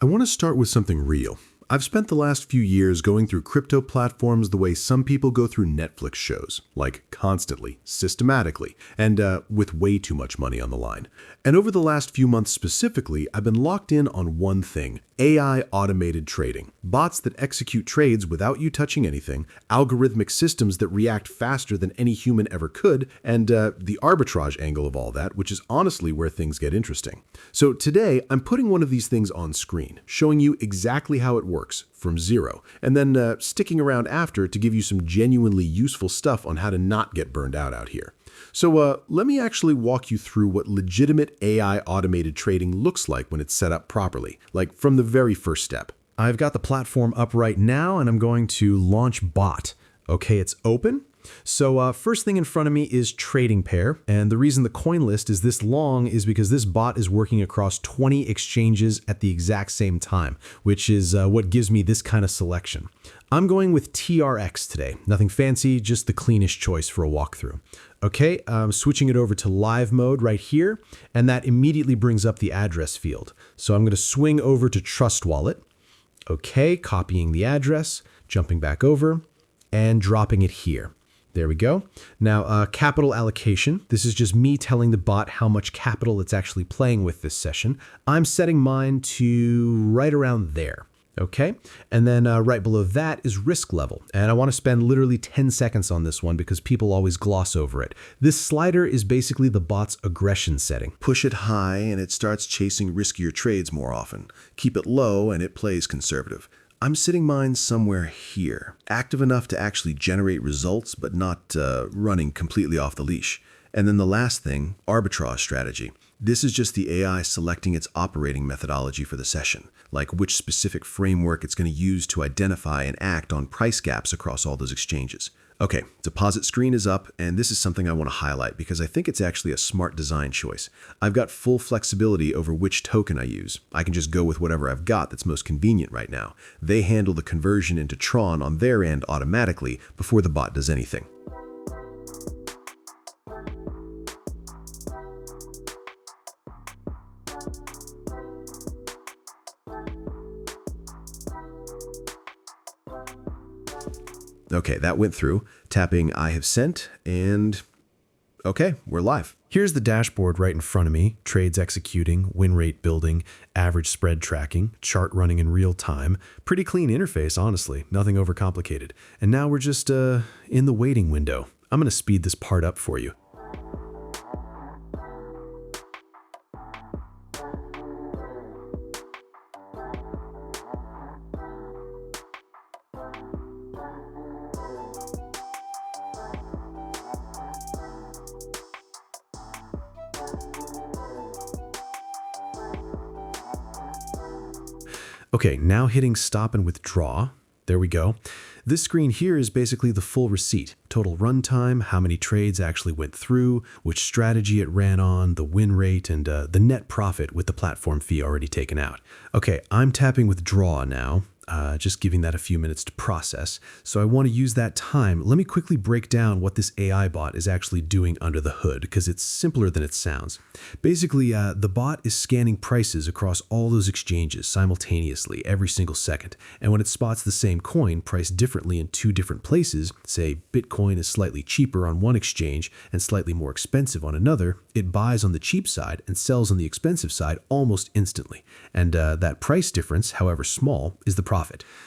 I want to start with something real. I've spent the last few years going through crypto platforms the way some people go through Netflix shows, like constantly, systematically, and with way too much money on the line. And over the last few months specifically, I've been locked in on one thing: AI automated trading. Bots that execute trades without you touching anything, algorithmic systems that react faster than any human ever could, and the arbitrage angle of all that, which is honestly where things get interesting. So today, I'm putting one of these things on screen, showing you exactly how it works from zero, and then sticking around after to give you some genuinely useful stuff on how to not get burned out here. So let me actually walk you through what legitimate AI automated trading looks like when it's set up properly, like from the very first step. I've got the platform up right now, and I'm going to launch bot. Okay, it's open. So first thing in front of me is trading pair, and the reason the coin list is this long is because this bot is working across 20 exchanges at the exact same time, which is what gives me this kind of selection. I'm going with TRX today. Nothing fancy, just the cleanest choice for a walkthrough. Okay, I'm switching it over to live mode right here, and that immediately brings up the address field. So I'm going to swing over to Trust Wallet. Okay, copying the address, jumping back over, and dropping it here. There we go. Now, capital allocation. This is just me telling the bot how much capital it's actually playing with this session. I'm setting mine to right around there. Okay, and then right below that is risk level. And I want to spend literally 10 seconds on this one because people always gloss over it. This slider is basically the bot's aggression setting. Push it high and it starts chasing riskier trades more often. Keep it low and it plays conservative. I'm sitting mine somewhere here, active enough to actually generate results, but not running completely off the leash. And then the last thing, arbitrage strategy. This is just the AI selecting its operating methodology for the session, like which specific framework it's going to use to identify and act on price gaps across all those exchanges. Okay, deposit screen is up, and this is something I want to highlight because I think it's actually a smart design choice. I've got full flexibility over which token I use. I can just go with whatever I've got that's most convenient right now. They handle the conversion into Tron on their end automatically before the bot does anything. Okay, that went through. Tapping I have sent, and okay, we're live. Here's the dashboard right in front of me. Trades executing, win rate building, average spread tracking, chart running in real time. Pretty clean interface, honestly. Nothing overcomplicated. And now we're just in the waiting window. I'm going to speed this part up for you. Okay, now hitting stop and withdraw. There we go. This screen here is basically the full receipt. Total runtime, how many trades actually went through, which strategy it ran on, the win rate, and the net profit with the platform fee already taken out. Okay, I'm tapping withdraw now. Just giving that a few minutes to process. So I want to use that time. Let me quickly break down what this AI bot is actually doing under the hood, because it's simpler than it sounds. Basically, the bot is scanning prices across all those exchanges simultaneously every single second. And when it spots the same coin priced differently in two different places, say Bitcoin is slightly cheaper on one exchange and slightly more expensive on another, it buys on the cheap side and sells on the expensive side almost instantly. And that price difference, however small, is the profit.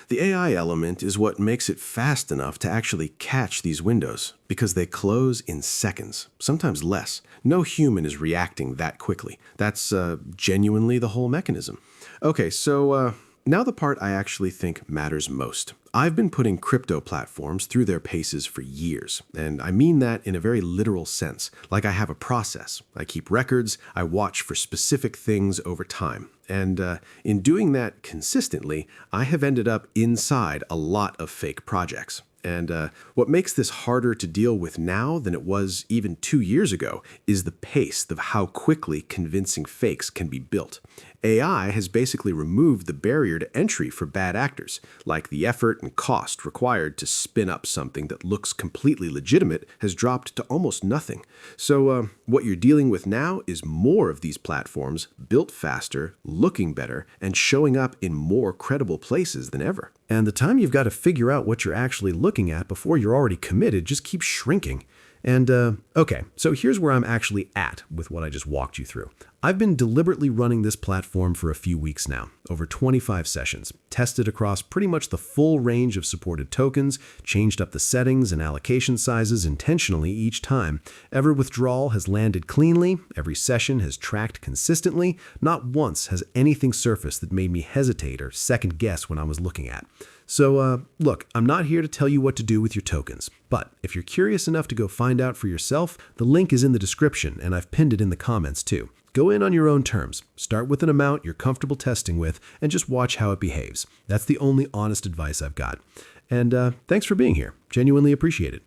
The AI element is what makes it fast enough to actually catch these windows, because they close in seconds, sometimes less. No human is reacting that quickly. That's genuinely the whole mechanism. Okay, so now the part I actually think matters most. I've been putting crypto platforms through their paces for years, and I mean that in a very literal sense. Like I have a process. I keep records, I watch for specific things over time. And in doing that consistently, I have ended up inside a lot of fake projects. And what makes this harder to deal with now than it was even 2 years ago is the pace of how quickly convincing fakes can be built. AI has basically removed the barrier to entry for bad actors, like the effort and cost required to spin up something that looks completely legitimate has dropped to almost nothing. So what you're dealing with now is more of these platforms built faster, looking better, and showing up in more credible places than ever. And the time you've got to figure out what you're actually looking at before you're already committed just keeps shrinking. And, okay, so here's where I'm actually at with what I just walked you through. I've been deliberately running this platform for a few weeks now, over 25 sessions, tested across pretty much the full range of supported tokens, changed up the settings and allocation sizes intentionally each time. Every withdrawal has landed cleanly, every session has tracked consistently, not once has anything surfaced that made me hesitate or second guess when I was looking at. So, look, I'm not here to tell you what to do with your tokens, but if you're curious enough to go find out for yourself, the link is in the description and I've pinned it in the comments too. Go in on your own terms, start with an amount you're comfortable testing with, and just watch how it behaves. That's the only honest advice I've got. And thanks for being here. Genuinely appreciate it.